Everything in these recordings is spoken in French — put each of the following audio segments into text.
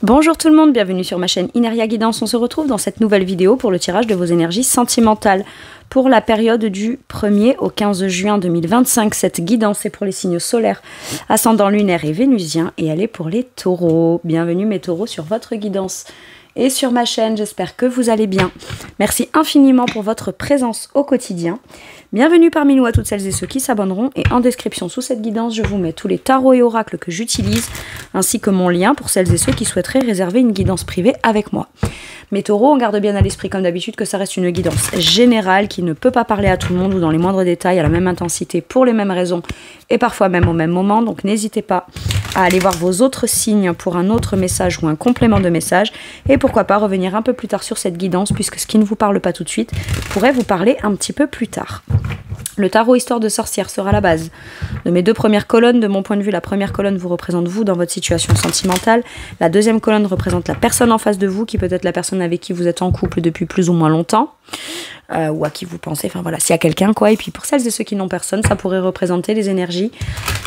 Bonjour tout le monde, bienvenue sur ma chaîne Ineria Guidance. On se retrouve dans cette nouvelle vidéo pour le tirage de vos énergies sentimentales pour la période du 1er au 15 juin 2025. Cette guidance est pour les signes solaires, ascendant lunaire et vénusien et elle est pour les taureaux. Bienvenue mes taureaux sur votre guidance et sur ma chaîne, j'espère que vous allez bien. Merci infiniment pour votre présence au quotidien. Bienvenue parmi nous à toutes celles et ceux qui s'abonneront et en description sous cette guidance, je vous mets tous les tarots et oracles que j'utilise ainsi que mon lien pour celles et ceux qui souhaiteraient réserver une guidance privée avec moi. Mes taureaux, on garde bien à l'esprit comme d'habitude que ça reste une guidance générale qui ne peut pas parler à tout le monde ou dans les moindres détails à la même intensité pour les mêmes raisons et parfois même au même moment. Donc n'hésitez pas à aller voir vos autres signes pour un autre message ou un complément de message et pourquoi pas revenir un peu plus tard sur cette guidance puisque ce qui ne vous parle pas tout de suite pourrait vous parler un petit peu plus tard. Le tarot Histoire de sorcière sera la base de mes deux premières colonnes. De mon point de vue, la première colonne vous représente vous dans votre situation sentimentale. La deuxième colonne représente la personne en face de vous, qui peut être la personne avec qui vous êtes en couple depuis plus ou moins longtemps. Ou à qui vous pensez, enfin voilà, s'il y a quelqu'un quoi. Et puis pour celles et ceux qui n'ont personne, ça pourrait représenter les énergies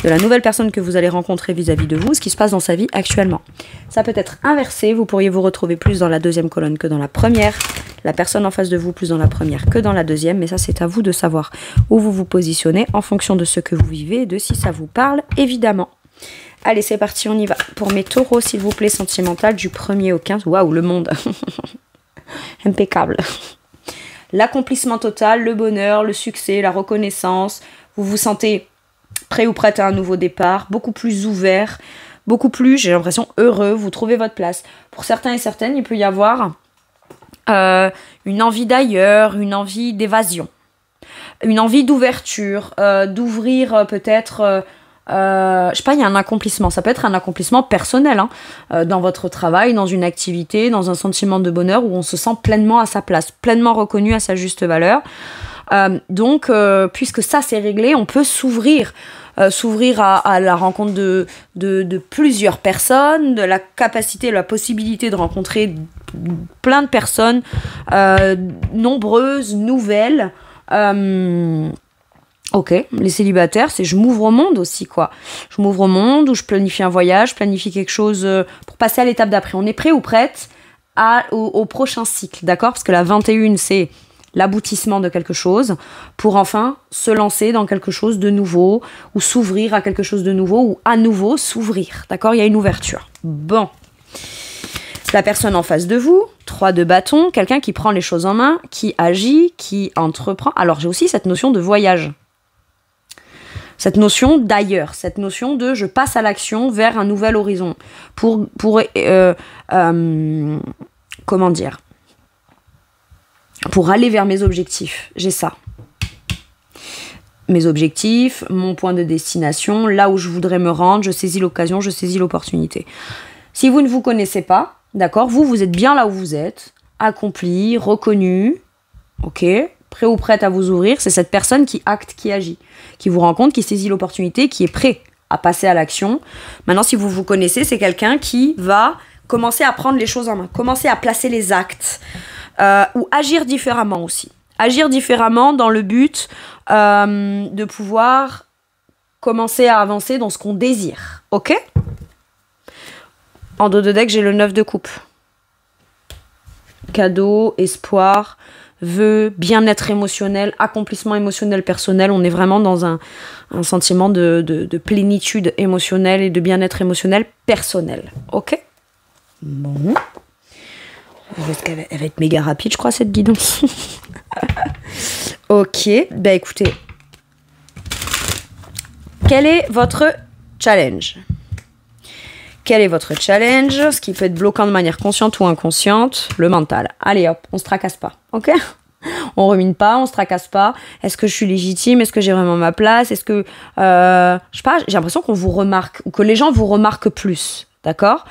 de la nouvelle personne que vous allez rencontrer vis-à-vis de vous, ce qui se passe dans sa vie actuellement. Ça peut être inversé, vous pourriez vous retrouver plus dans la deuxième colonne que dans la première. La personne en face de vous plus dans la première que dans la deuxième, mais ça c'est à vous de savoir où vous vous positionnez en fonction de ce que vous vivez et de si ça vous parle, évidemment. Allez, c'est parti, on y va. Pour mes taureaux, s'il vous plaît, sentimental du 1er au 15. Waouh, le monde. Impeccable. L'accomplissement total, le bonheur, le succès, la reconnaissance. Vous vous sentez prêt ou prête à un nouveau départ, beaucoup plus ouvert, beaucoup plus, j'ai l'impression, heureux. Vous trouvez votre place. Pour certains et certaines, il peut y avoir une envie d'ailleurs, une envie d'évasion, une envie d'ouverture, d'ouvrir peut-être, je sais pas, il y a un accomplissement, ça peut être un accomplissement personnel, hein, dans votre travail, dans une activité, dans un sentiment de bonheur où on se sent pleinement à sa place, pleinement reconnu à sa juste valeur. Donc, puisque ça c'est réglé, on peut s'ouvrir. S'ouvrir à la rencontre de plusieurs personnes, de la capacité, la possibilité de rencontrer plein de personnes, nombreuses, nouvelles. Ok, les célibataires, c'est je m'ouvre au monde aussi, quoi. Je m'ouvre au monde, où je planifie un voyage, je planifie quelque chose pour passer à l'étape d'après. On est prêt ou prête au prochain cycle, d'accord? Parce que la 21, c'est l'aboutissement de quelque chose pour enfin se lancer dans quelque chose de nouveau ou s'ouvrir à quelque chose de nouveau ou à nouveau s'ouvrir, d'accord? Il y a une ouverture. Bon. La personne en face de vous, 3 de bâton, quelqu'un qui prend les choses en main, qui agit, qui entreprend. Alors j'ai aussi cette notion de voyage. Cette notion d'ailleurs, cette notion de je passe à l'action vers un nouvel horizon pour comment dire, pour aller vers mes objectifs. J'ai ça. Mes objectifs, mon point de destination, là où je voudrais me rendre, je saisis l'occasion, je saisis l'opportunité. Si vous ne vous connaissez pas, d'accord, vous êtes bien là où vous êtes, accompli, reconnu, ok, prêt ou prête à vous ouvrir, c'est cette personne qui acte, qui agit, qui vous rencontre, qui saisit l'opportunité, qui est prêt à passer à l'action. Maintenant, si vous vous connaissez, c'est quelqu'un qui va commencer à prendre les choses en main, commencer à placer les actes, ou agir différemment aussi. Agir différemment dans le but de pouvoir commencer à avancer dans ce qu'on désire, ok? En dos de deck, j'ai le 9 de coupe. Cadeau, espoir, vœux, bien-être émotionnel, accomplissement émotionnel personnel. On est vraiment dans un sentiment de plénitude émotionnelle et de bien-être émotionnel personnel. Ok? Bon. Elle va être méga rapide, je crois, cette guidance. Ok. Ben écoutez. Quel est votre challenge ? Quel est votre challenge? Ce qui peut être bloquant de manière consciente ou inconsciente. Le mental. Allez hop, on se tracasse pas. Ok? On rumine pas, on se tracasse pas. Est-ce que je suis légitime? Est-ce que j'ai vraiment ma place? Est-ce que... je sais pas, j'ai l'impression qu'on vous remarque ou que les gens vous remarquent plus. D'accord?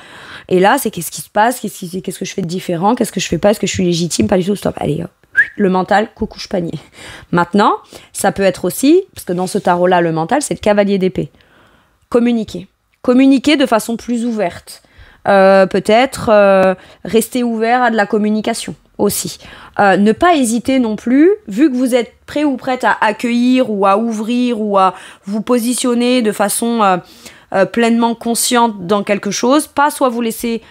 Et là, c'est qu'est-ce qui se passe? Qu'est-ce que je fais de différent? Qu'est-ce que je fais pas? Est-ce que je suis légitime? Pas du tout. Stop. Allez hop. Le mental, coucou panier. Maintenant, ça peut être aussi, parce que dans ce tarot-là, le mental, c'est le cavalier d'épée. Communiquer. Communiquer de façon plus ouverte. Peut-être rester ouvert à de la communication aussi. Ne pas hésiter non plus, vu que vous êtes prêt ou prête à accueillir ou à ouvrir ou à vous positionner de façon pleinement consciente dans quelque chose, pas soit vous laisser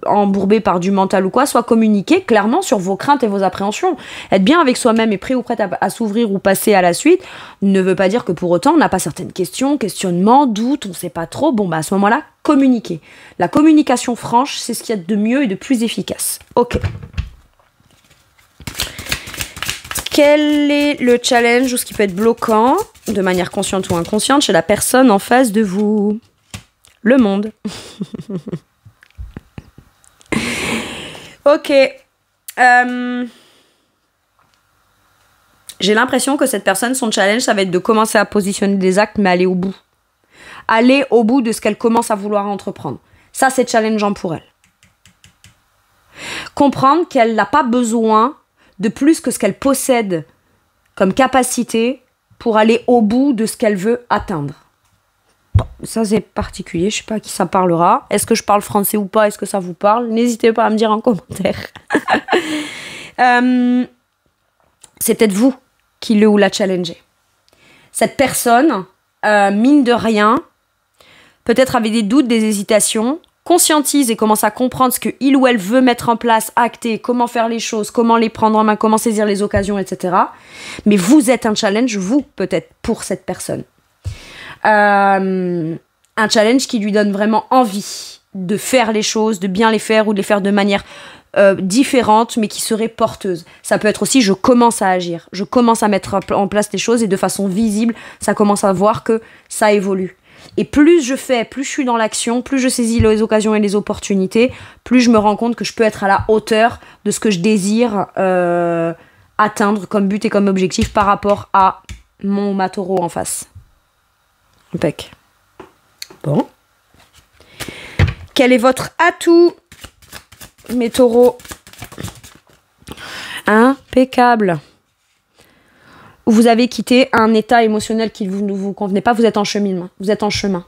embourber par du mental ou quoi, soit communiquer clairement sur vos craintes et vos appréhensions. Être bien avec soi-même et prêt ou prête à s'ouvrir ou passer à la suite ne veut pas dire que pour autant on n'a pas certaines questions, questionnements, doutes, on ne sait pas trop. Bon, bah à ce moment-là, communiquer. La communication franche, c'est ce qu'il y a de mieux et de plus efficace. Ok. Quel est le challenge ou ce qui peut être bloquant, de manière consciente ou inconsciente, chez la personne en face de vous? Le monde. Ok. J'ai l'impression que cette personne, son challenge, ça va être de commencer à positionner des actes, mais aller au bout. Aller au bout de ce qu'elle commence à vouloir entreprendre. Ça, c'est challengeant pour elle. Comprendre qu'elle n'a pas besoin de plus que ce qu'elle possède comme capacité pour aller au bout de ce qu'elle veut atteindre. Bon, ça c'est particulier, je sais pas à qui ça parlera. Est-ce que je parle français ou pas? Est-ce que ça vous parle? N'hésitez pas à me dire en commentaire. C'est peut-être vous qui le ou la challengez. Cette personne, mine de rien, peut-être avait des doutes, des hésitations, conscientise et commence à comprendre ce qu'il ou elle veut mettre en place, acter, comment faire les choses, comment les prendre en main, comment saisir les occasions, etc. Mais vous êtes un challenge, vous, peut-être, pour cette personne. Un challenge qui lui donne vraiment envie de faire les choses, de bien les faire ou de les faire de manière différente, mais qui serait porteuse. Ça peut être aussi, je commence à agir, je commence à mettre en place les choses et de façon visible, ça commence à voir que ça évolue. Et plus je fais, plus je suis dans l'action, plus je saisis les occasions et les opportunités, plus je me rends compte que je peux être à la hauteur de ce que je désire atteindre comme but et comme objectif par rapport à ma taureau en face. Impec. Bon. Quel est votre atout, mes taureaux? Impeccable. Vous avez quitté un état émotionnel qui ne vous convenait pas, vous êtes en cheminement, vous êtes en chemin.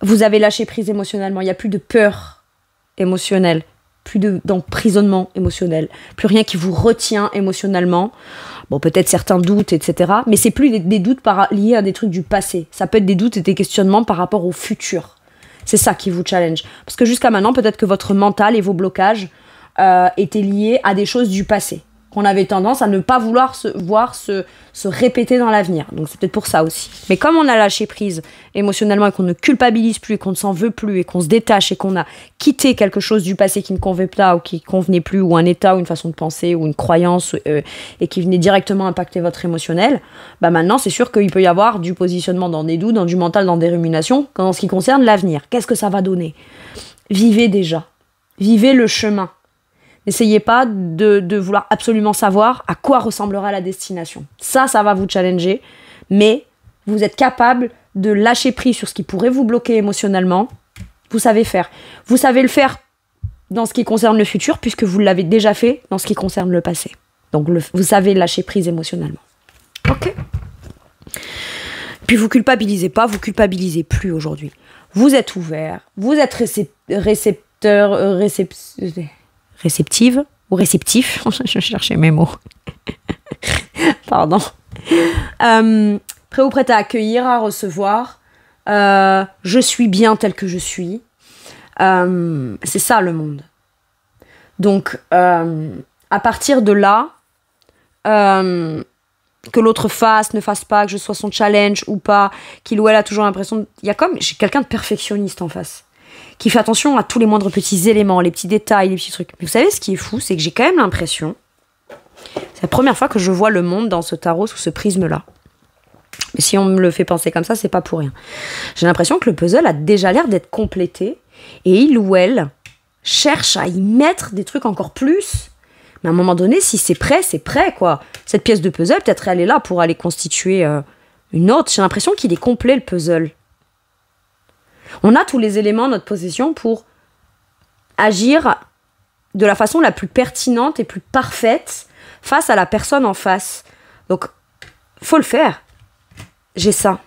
Vous avez lâché prise émotionnellement, il n'y a plus de peur émotionnelle, plus d'emprisonnement émotionnel, plus rien qui vous retient émotionnellement. Bon, peut-être certains doutes, etc. Mais c'est plus des doutes liés à des trucs du passé. Ça peut être des doutes et des questionnements par rapport au futur. C'est ça qui vous challenge. Parce que jusqu'à maintenant, peut-être que votre mental et vos blocages étaient liés à des choses du passé. Qu'on avait tendance à ne pas vouloir se répéter dans l'avenir. Donc c'est peut-être pour ça aussi. Mais comme on a lâché prise émotionnellement et qu'on ne culpabilise plus et qu'on ne s'en veut plus et qu'on se détache et qu'on a quitté quelque chose du passé qui ne convenait pas ou qui ne convenait plus, ou un état ou une façon de penser ou une croyance et qui venait directement impacter votre émotionnel, bah maintenant c'est sûr qu'il peut y avoir du positionnement dans des doutes, dans du mental, dans des ruminations, dans ce qui concerne l'avenir. Qu'est-ce que ça va donner? Vivez déjà. Vivez le chemin. N'essayez pas de vouloir absolument savoir à quoi ressemblera la destination. Ça va vous challenger, mais vous êtes capable de lâcher prise sur ce qui pourrait vous bloquer émotionnellement. Vous savez faire. Vous savez le faire dans ce qui concerne le futur, puisque vous l'avez déjà fait dans ce qui concerne le passé. Donc vous savez lâcher prise émotionnellement. Ok. Puis vous culpabilisez pas, vous culpabilisez plus aujourd'hui. Vous êtes ouvert, vous êtes réceptive ou réceptif, je cherchais mes mots. Pardon. Prêt ou prête à accueillir, à recevoir. Je suis bien tel que je suis. C'est ça le monde. Donc, à partir de là, que l'autre fasse, ne fasse pas, que je sois son challenge ou pas, qu'il ou elle a toujours l'impression... J'ai quelqu'un de perfectionniste en face, qui fait attention à tous les moindres petits éléments, les petits détails, les petits trucs. Mais vous savez, ce qui est fou, c'est que j'ai quand même l'impression... C'est la première fois que je vois le monde dans ce tarot sous ce prisme-là. Mais si on me le fait penser comme ça, c'est pas pour rien. J'ai l'impression que le puzzle a déjà l'air d'être complété et il ou elle cherche à y mettre des trucs encore plus. Mais à un moment donné, si c'est prêt, quoi. Cette pièce de puzzle, peut-être elle est là pour aller constituer une autre. J'ai l'impression qu'il est complet, le puzzle. On a tous les éléments à notre possession pour agir de la façon la plus pertinente et plus parfaite face à la personne en face. Donc, faut le faire. J'ai ça.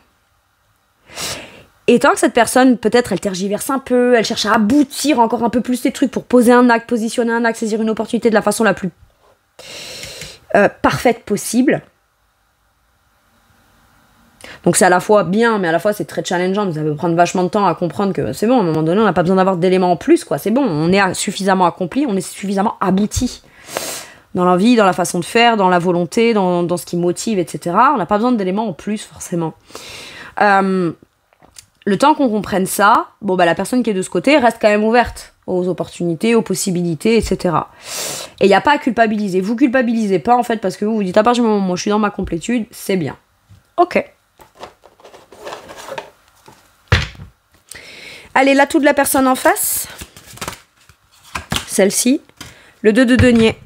Et tant que cette personne, peut-être, elle tergiverse un peu, elle cherche à aboutir encore un peu plus ces trucs pour poser un acte, positionner un acte, saisir une opportunité de la façon la plus parfaite possible, Donc c'est à la fois bien, mais à la fois c'est très challengeant. Ça peut prendre vachement de temps à comprendre que c'est bon, à un moment donné, on n'a pas besoin d'avoir d'éléments en plus, quoi. C'est bon, on est suffisamment accompli, on est suffisamment abouti dans la vie, dans la façon de faire, dans la volonté, dans ce qui motive, etc. On n'a pas besoin d'éléments en plus, forcément. Le temps qu'on comprenne ça, bon, bah, la personne qui est de ce côté reste quand même ouverte aux opportunités, aux possibilités, etc. Et il n'y a pas à culpabiliser. Vous culpabilisez pas, en fait, parce que vous vous dites, à partir du moment où moi je suis dans ma complétude, c'est bien. Ok. Allez, l'atout de la personne en face. Celle-ci. Le 2 de denier.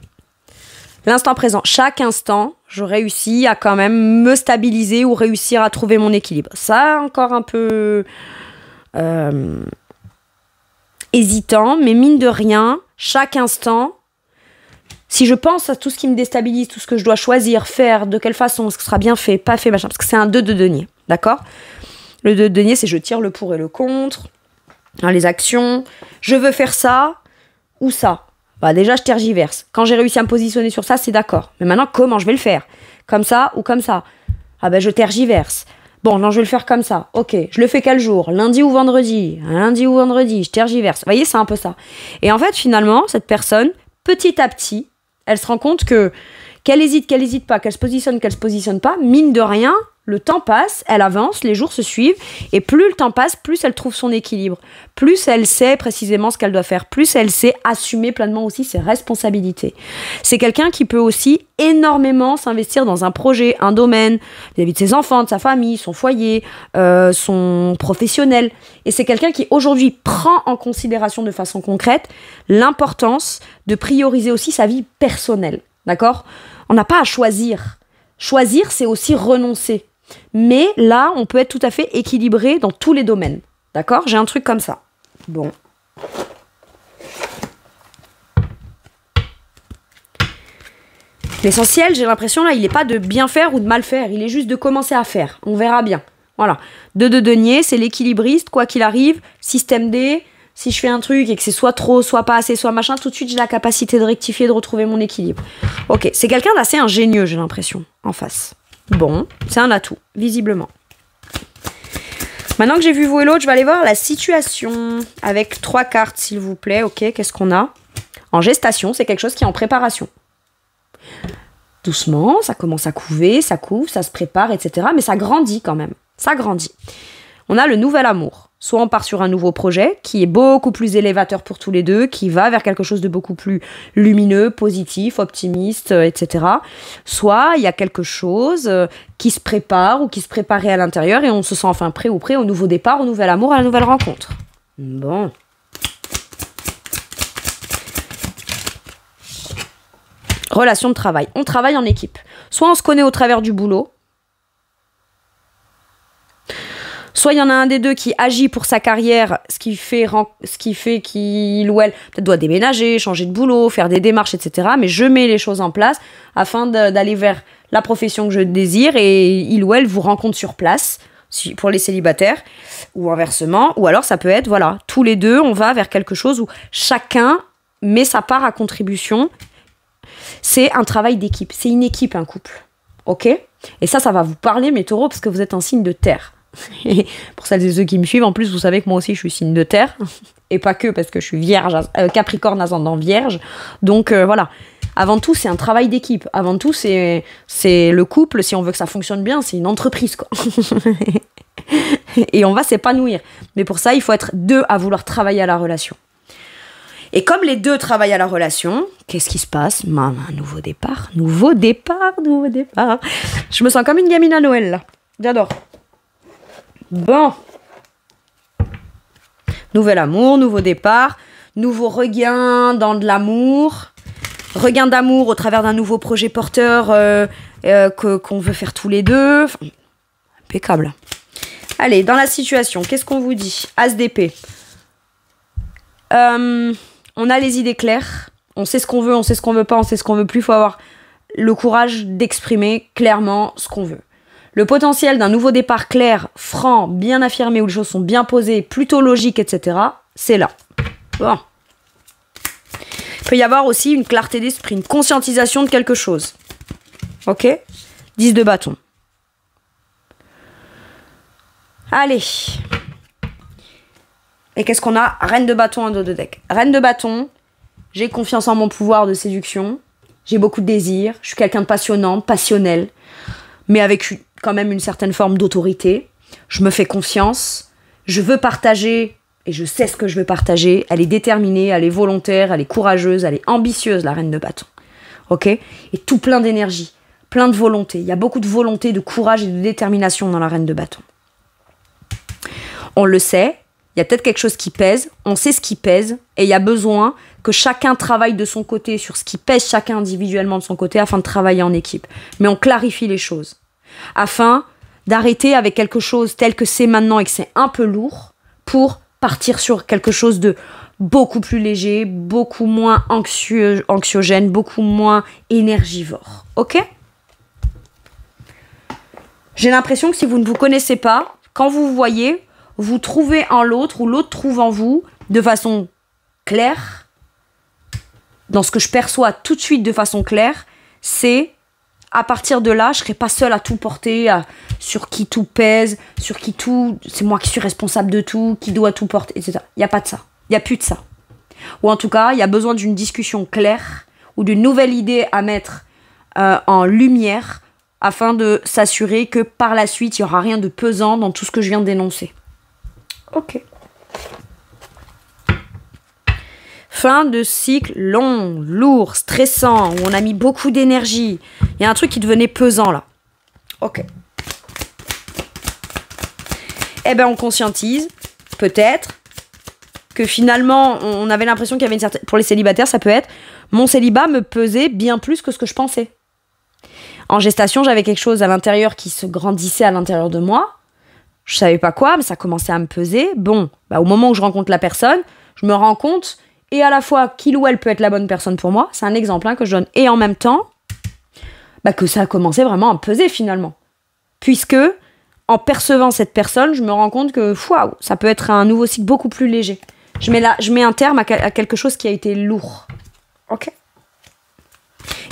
L'instant présent. Chaque instant, je réussis à quand même me stabiliser ou réussir à trouver mon équilibre. Ça, encore un peu hésitant, mais mine de rien, chaque instant, si je pense à tout ce qui me déstabilise, tout ce que je dois choisir, faire, de quelle façon, ce qui sera bien fait, pas fait, machin, parce que c'est un 2 de denier, d'accord ? Le 2 de denier, c'est je tire le pour et le contre, les actions, je veux faire ça ou ça. Bah déjà, je tergiverse. Quand j'ai réussi à me positionner sur ça, c'est d'accord. Mais maintenant, comment je vais le faire ? Comme ça ou comme ça ? Ah ben, je tergiverse. Bon, non, je vais le faire comme ça. Ok, je le fais quel jour ? Lundi ou vendredi ? Lundi ou vendredi, je tergiverse. Vous voyez, c'est un peu ça. Et en fait, finalement, cette personne, petit à petit, elle se rend compte que qu'elle hésite pas, qu'elle se positionne pas, mine de rien, le temps passe, elle avance, les jours se suivent, et plus le temps passe, plus elle trouve son équilibre, plus elle sait précisément ce qu'elle doit faire, plus elle sait assumer pleinement aussi ses responsabilités. C'est quelqu'un qui peut aussi énormément s'investir dans un projet, un domaine, vis-à-vis de ses enfants, de sa famille, son foyer, son professionnel. Et c'est quelqu'un qui aujourd'hui prend en considération de façon concrète l'importance de prioriser aussi sa vie personnelle. D'accord ? On n'a pas à choisir. Choisir, c'est aussi renoncer. Mais là, on peut être tout à fait équilibré dans tous les domaines. D'accord ? J'ai un truc comme ça. Bon. L'essentiel, j'ai l'impression, là, il n'est pas de bien faire ou de mal faire. Il est juste de commencer à faire. On verra bien. Voilà. 2 de denier, c'est l'équilibriste, quoi qu'il arrive. Système D, si je fais un truc et que c'est soit trop, soit pas assez, soit machin, tout de suite, j'ai la capacité de rectifier, de retrouver mon équilibre. Ok, c'est quelqu'un d'assez ingénieux, j'ai l'impression, en face. Bon, c'est un atout, visiblement. Maintenant que j'ai vu vous et l'autre, je vais aller voir la situation avec 3 cartes, s'il vous plaît. Ok, qu'est-ce qu'on a ? En gestation, c'est quelque chose qui est en préparation. Doucement, ça commence à couver, ça couve, ça se prépare, etc. Mais ça grandit quand même. Ça grandit. On a le nouvel amour. Soit on part sur un nouveau projet qui est beaucoup plus élévateur pour tous les deux, qui va vers quelque chose de beaucoup plus lumineux, positif, optimiste, etc. Soit il y a quelque chose qui se prépare ou qui se préparait à l'intérieur et on se sent enfin prêt ou prêt au nouveau départ, au nouvel amour, à la nouvelle rencontre. Bon. Relation de travail. On travaille en équipe. Soit on se connaît au travers du boulot, soit il y en a un des deux qui agit pour sa carrière, ce qui fait qu'il ou elle peut-être doit déménager, changer de boulot, faire des démarches, etc. Mais je mets les choses en place afin d'aller vers la profession que je désire et il ou elle vous rencontre sur place pour les célibataires ou inversement. Ou alors ça peut être, voilà, tous les deux, on va vers quelque chose où chacun met sa part à contribution. C'est un travail d'équipe. C'est une équipe, un couple. Ok ? Et ça va vous parler, mes taureaux, parce que vous êtes un signe de terre. Et pour celles et ceux qui me suivent, en plus, vous savez que moi aussi, je suis signe de terre. Et pas que, parce que je suis vierge, Capricorne ascendant vierge. Donc, voilà. Avant tout, c'est un travail d'équipe. Avant tout, c'est le couple. Si on veut que ça fonctionne bien, c'est une entreprise, quoi. Et on va s'épanouir. Mais pour ça, il faut être 2 à vouloir travailler à la relation. Et comme les 2 travaillent à la relation, qu'est-ce qui se passe ? Un nouveau départ. Nouveau départ. Je me sens comme une gamine à Noël, là. J'adore. Bon. Nouvel amour, nouveau départ, nouveau regain dans de l'amour. Regain d'amour au travers d'un nouveau projet porteur qu'on veut faire tous les deux. Enfin, impeccable. Allez, dans la situation, qu'est-ce qu'on vous dit ? As d'épée. On a les idées claires, on sait ce qu'on veut, on sait ce qu'on veut pas, on sait ce qu'on veut plus. Il faut avoir le courage d'exprimer clairement ce qu'on veut. Le potentiel d'un nouveau départ clair, franc, bien affirmé, où les choses sont bien posées, plutôt logiques, etc., c'est là. Bon. Il peut y avoir aussi une clarté d'esprit, une conscientisation de quelque chose. Ok ? 10 de bâton. Allez. Et qu'est-ce qu'on a? Reine de bâton, un dos de deck. Reine de bâton, j'ai confiance en mon pouvoir de séduction. J'ai beaucoup de désirs. Je suis quelqu'un de passionnante, passionnel. Mais avec quand même une certaine forme d'autorité. Je me fais confiance. Je veux partager et je sais ce que je veux partager. Elle est déterminée, elle est volontaire, elle est courageuse, elle est ambitieuse, la reine de bâton. Ok? Et tout plein d'énergie, plein de volonté. Il y a beaucoup de volonté, de courage et de détermination dans la reine de bâton. On le sait, il y a peut-être quelque chose qui pèse, on sait ce qui pèse, et il y a besoin que chacun travaille de son côté sur ce qui pèse chacun individuellement de son côté afin de travailler en équipe. Mais on clarifie les choses. Afin d'arrêter avec quelque chose tel que c'est maintenant et que c'est un peu lourd pour partir sur quelque chose de beaucoup plus léger, beaucoup moins anxiogène, beaucoup moins énergivore. Ok? J'ai l'impression que si vous ne vous connaissez pas, quand vous vous voyez, vous trouvez en l'autre ou l'autre trouve en vous de façon claire, dans ce que je perçois tout de suite de façon claire, c'est à partir de là, je ne serai pas seule à tout porter, sur qui tout pèse, sur qui tout, c'est moi qui suis responsable de tout, qui doit tout porter, etc. Il n'y a pas de ça. Il n'y a plus de ça. Ou en tout cas, il y a besoin d'une discussion claire ou d'une nouvelle idée à mettre en lumière afin de s'assurer que par la suite, il n'y aura rien de pesant dans tout ce que je viens de dénoncer. Ok. Fin de cycle long, lourd, stressant, où on a mis beaucoup d'énergie. Il y a un truc qui devenait pesant là. Ok. Eh bien, on conscientise, peut-être, que finalement, on avait l'impression qu'il y avait une certaine... Pour les célibataires, ça peut être... Mon célibat me pesait bien plus que ce que je pensais. En gestation, j'avais quelque chose à l'intérieur qui se grandissait à l'intérieur de moi. Je savais pas quoi, mais ça commençait à me peser. Bon, au moment où je rencontre la personne, je me rends compte... Et à la fois, qu'il ou elle peut être la bonne personne pour moi. C'est un exemple que je donne. Et en même temps, que ça a commencé vraiment à me peser finalement. Puisque, en percevant cette personne, je me rends compte que waouh, ça peut être un nouveau cycle beaucoup plus léger. Je mets un terme à quelque chose qui a été lourd. Ok?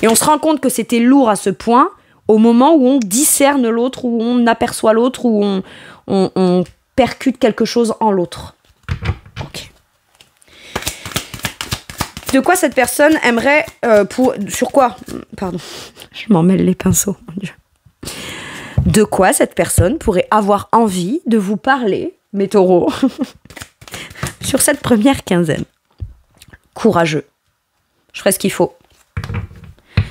Et on se rend compte que c'était lourd à ce point au moment où on discerne l'autre, où on aperçoit l'autre, où on percute quelque chose en l'autre. Ok. De quoi cette personne aimerait... sur quoi? Pardon, je m'en mêle les pinceaux. Mon Dieu. De quoi cette personne pourrait avoir envie de vous parler, mes taureaux, sur cette première quinzaine? Courageux. Je ferai ce qu'il faut.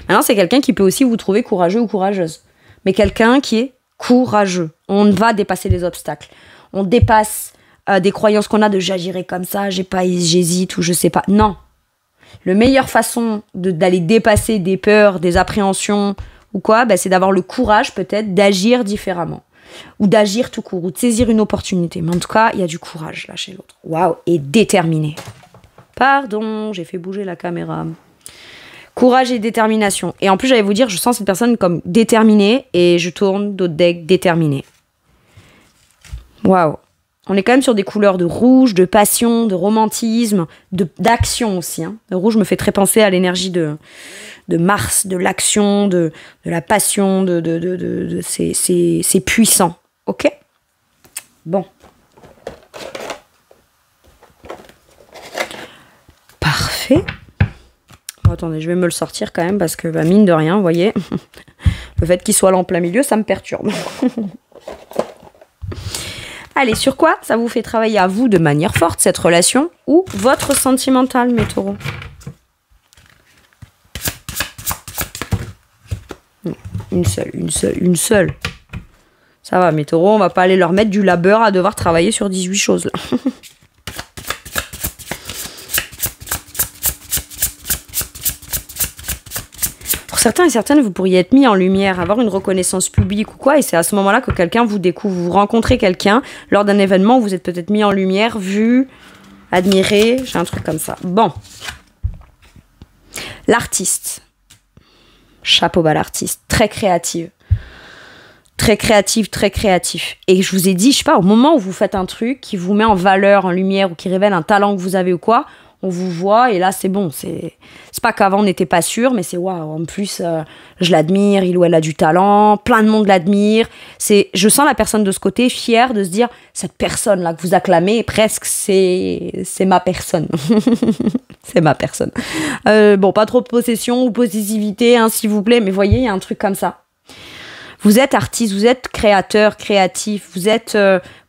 Maintenant, c'est quelqu'un qui peut aussi vous trouver courageux ou courageuse. Mais quelqu'un qui est courageux. On va dépasser les obstacles. On dépasse des croyances qu'on a de j'agirai comme ça, j'hésite ou je sais pas. Non. La meilleure façon d'aller dépasser des peurs, des appréhensions ou quoi, c'est d'avoir le courage peut-être d'agir différemment. Ou d'agir tout court, ou de saisir une opportunité. Mais en tout cas, il y a du courage là chez l'autre. Waouh, et déterminé. Pardon, j'ai fait bouger la caméra. Courage et détermination. Et en plus, j'allais vous dire, je sens cette personne comme déterminée et je tourne d'autres decks déterminée. Waouh. On est quand même sur des couleurs de rouge, de passion, de romantisme, d'action aussi. Hein. Le rouge me fait très penser à l'énergie de Mars, de l'action, de la passion, c'est puissant. Ok? Bon. Parfait. Bon, attendez, je vais me le sortir quand même parce que, mine de rien, vous voyez, le fait qu'il soit là en plein milieu, ça me perturbe. Allez, sur quoi ça vous fait travailler à vous de manière forte, cette relation, ou votre sentimental, mes taureaux? Une seule. Ça va, mes taureaux, on va pas aller leur mettre du labeur à devoir travailler sur 18 choses, là. Pour certains et certaines, vous pourriez être mis en lumière, avoir une reconnaissance publique ou quoi, et c'est à ce moment-là que quelqu'un vous découvre, vous rencontrez quelqu'un lors d'un événement où vous êtes peut-être mis en lumière, vu, admiré, j'ai un truc comme ça. Bon. L'artiste. Chapeau bas l'artiste. Très créative. Très créatif. Et je vous ai dit, je sais pas, au moment où vous faites un truc qui vous met en valeur, en lumière, ou qui révèle un talent que vous avez ou quoi, on vous voit et là c'est bon, c'est pas qu'avant on n'était pas sûr, mais c'est waouh, en plus je l'admire, il ou elle a du talent, plein de monde l'admire, je sens la personne de ce côté fière de se dire cette personne là que vous acclamez presque c'est ma personne. C'est ma personne. Bon, pas trop de possession ou possessivité hein, s'il vous plaît, mais voyez, il y a un truc comme ça. Vous êtes artiste, vous êtes créateur, créatif, vous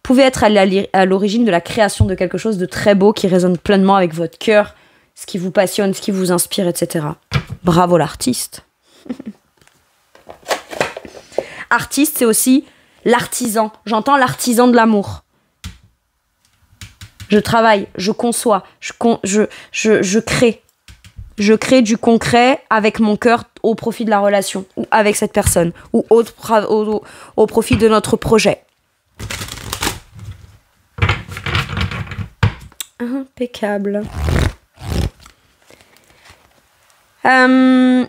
pouvez être à l'origine de la création de quelque chose de très beau qui résonne pleinement avec votre cœur, ce qui vous passionne, ce qui vous inspire, etc. Bravo l'artiste. Artiste, c'est aussi l'artisan. J'entends l'artisan de l'amour. Je travaille, je conçois, je crée. Je crée du concret avec mon cœur au profit de la relation, ou avec cette personne, ou au profit de notre projet. Impeccable. Un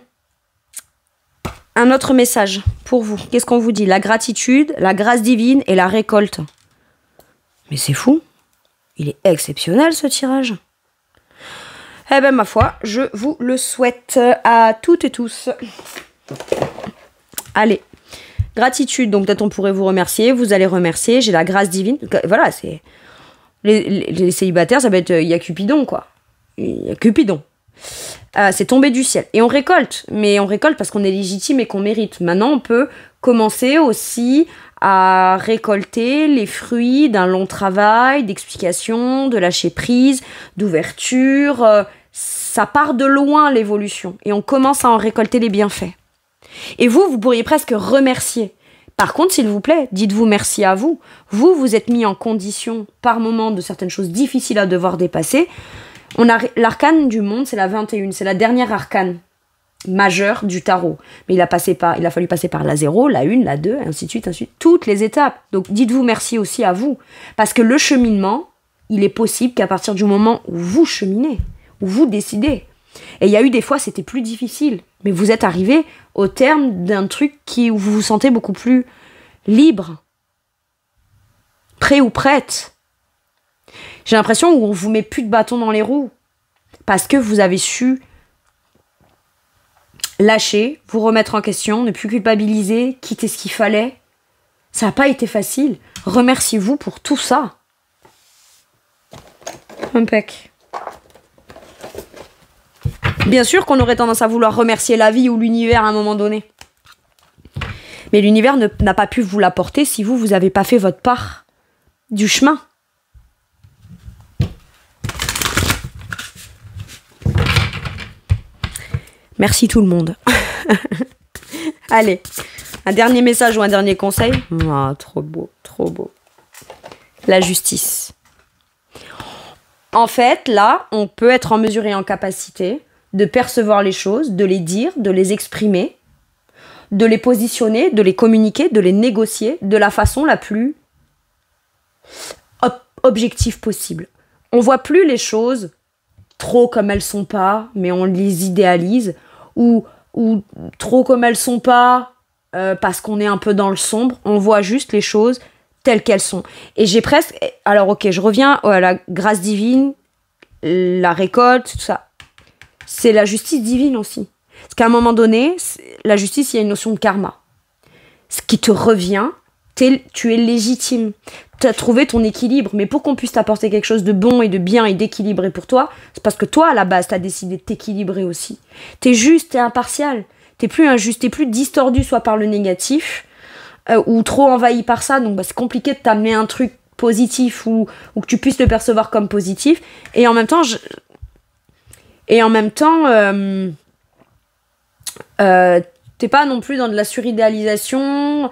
autre message pour vous. Qu'est-ce qu'on vous dit? La gratitude, la grâce divine et la récolte. Mais c'est fou. Il est exceptionnel ce tirage. Eh ben ma foi, je vous le souhaite à toutes et tous. Allez, gratitude, donc peut-être on pourrait vous remercier, vous allez remercier, j'ai la grâce divine. Voilà, c'est... Les célibataires, ça va être... Il y a Cupidon, quoi. Il y a Cupidon. C'est tombé du ciel. Et on récolte, mais on récolte parce qu'on est légitime et qu'on mérite. Maintenant, on peut commencer aussi à récolter les fruits d'un long travail, d'explication, de lâcher prise, d'ouverture. Ça part de loin l'évolution et on commence à en récolter les bienfaits. Et vous pourriez presque remercier. Par contre, s'il vous plaît, dites-vous merci à vous. Vous êtes mis en condition par moment de certaines choses difficiles à devoir dépasser. L'arcane du monde, c'est la 21, c'est la dernière arcane majeure du tarot. Mais il a fallu passer par la 0, la 1, la 2, ainsi de suite, toutes les étapes. Donc dites-vous merci aussi à vous. Parce que le cheminement, il est possible qu'à partir du moment où vous cheminez, où vous décidez. Et il y a eu des fois, c'était plus difficile. Mais vous êtes arrivé au terme d'un truc où vous vous sentez beaucoup plus libre. Prêt ou prête. J'ai l'impression qu'on vous met plus de bâtons dans les roues. Parce que vous avez su lâcher, vous remettre en question, ne plus culpabiliser, quitter ce qu'il fallait. Ça n'a pas été facile. Remerciez-vous pour tout ça. Impec. Bien sûr qu'on aurait tendance à vouloir remercier la vie ou l'univers à un moment donné. Mais l'univers n'a pas pu vous l'apporter si vous n'avez pas fait votre part du chemin. Merci tout le monde. Allez, un dernier message ou un dernier conseil. Ah, trop beau, trop beau. La justice. En fait, là, on peut être en mesure et en capacité de percevoir les choses, de les dire, de les exprimer, de les positionner, de les communiquer, de les négocier de la façon la plus objective possible. On voit plus les choses trop comme elles sont pas, mais on les idéalise, ou trop comme elles sont pas parce qu'on est un peu dans le sombre. On voit juste les choses telles qu'elles sont. Et j'ai presque... Alors ok, je reviens à la grâce divine, la récolte, tout ça. C'est la justice divine aussi. Parce qu'à un moment donné, la justice, il y a une notion de karma. Ce qui te revient, tu es légitime. Tu as trouvé ton équilibre. Mais pour qu'on puisse t'apporter quelque chose de bon et de bien et d'équilibré pour toi, c'est parce que toi, à la base, tu as décidé de t'équilibrer aussi. Tu es juste, tu es impartial. Tu n'es plus injuste, tu n'es plus distordu soit par le négatif ou trop envahi par ça. Donc c'est compliqué de t'amener un truc positif ou que tu puisses le percevoir comme positif. Et en même temps, t'es pas non plus dans de la suridéalisation,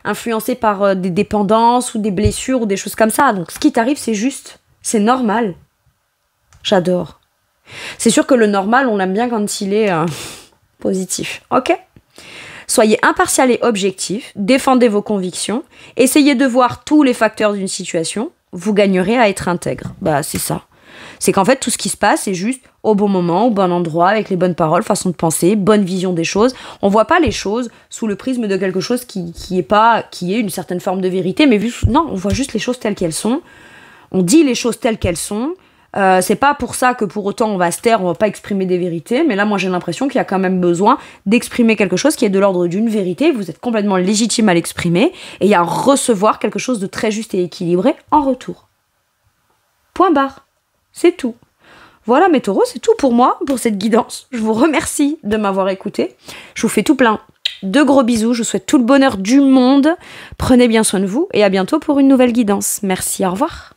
influencé par des dépendances ou des blessures ou des choses comme ça. Donc ce qui t'arrive, c'est juste, c'est normal. J'adore. C'est sûr que le normal, on l'aime bien quand il est positif. Ok ? Soyez impartial et objectif, défendez vos convictions, essayez de voir tous les facteurs d'une situation, vous gagnerez à être intègre. Bah c'est ça. C'est qu'en fait, tout ce qui se passe, c'est juste au bon moment, au bon endroit, avec les bonnes paroles, façon de penser, bonne vision des choses. On voit pas les choses sous le prisme de quelque chose qui est une certaine forme de vérité, mais non, on voit juste les choses telles qu'elles sont. On dit les choses telles qu'elles sont. C'est pas pour ça que pour autant on va se taire, on va pas exprimer des vérités, mais là moi j'ai l'impression qu'il y a quand même besoin d'exprimer quelque chose qui est de l'ordre d'une vérité, vous êtes complètement légitime à l'exprimer, et il y a à recevoir quelque chose de très juste et équilibré en retour. Point barre. C'est tout. Voilà mes taureaux, c'est tout pour moi, pour cette guidance. Je vous remercie de m'avoir écouté. Je vous fais tout plein de gros bisous, je vous souhaite tout le bonheur du monde. Prenez bien soin de vous et à bientôt pour une nouvelle guidance. Merci, au revoir.